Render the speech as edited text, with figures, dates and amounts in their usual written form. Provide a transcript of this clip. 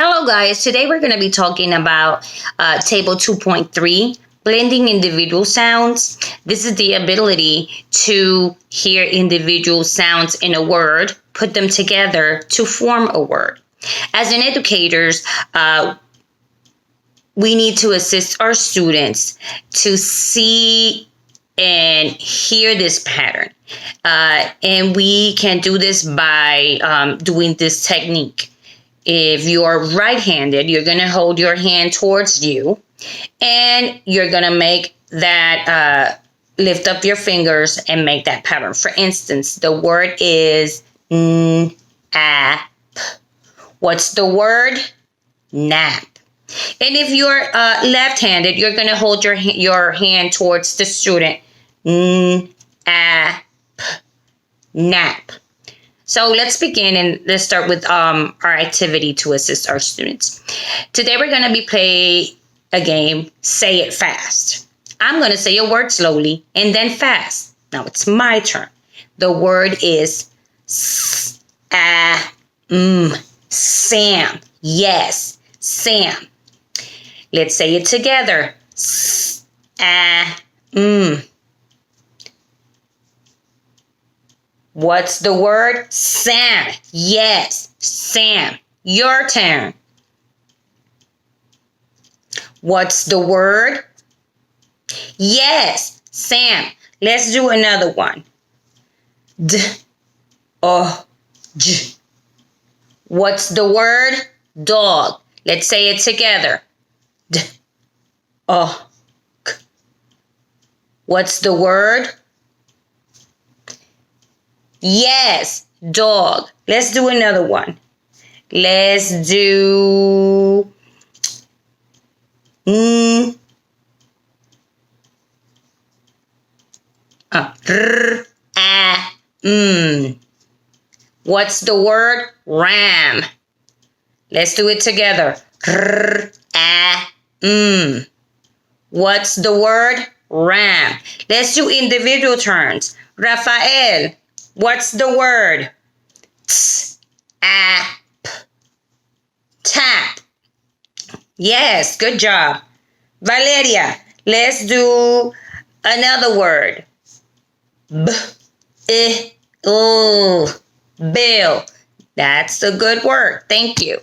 Hello guys, today we're going to be talking about table 2.3, blending individual sounds. This is the ability to hear individual sounds in a word, put them together to form a word. As an educators, we need to assist our students to see and hear this pattern. And we can do this by doing this technique. If you are right-handed, you're going to hold your hand towards you, and you're going to make that, lift up your fingers and make that pattern. For instance, the word is nap. What's the word? Nap. And if you're left-handed, you're going to hold your hand towards the student. Nap. So let's begin, and let's start with our activity to assist our students. Today we're going to be playing a game, Say It Fast. I'm going to say a word slowly and then fast. Now it's my turn. The word is Sam. Yes, Sam. Let's say it together. What's the word? Sam. Yes, Sam. Your turn. What's the word? Yes, Sam. Let's do another one. J. What's the word? Dog. Let's say it together. K. What's the word? Yes, dog. Let's do another one. Let's do What's the word? Ram. Let's do it together. What's the word? Ram. Let's do individual turns. Rafael. What's the word? Tap. Yes, good job. Valeria, let's do another word. Bill. That's a good word. Thank you.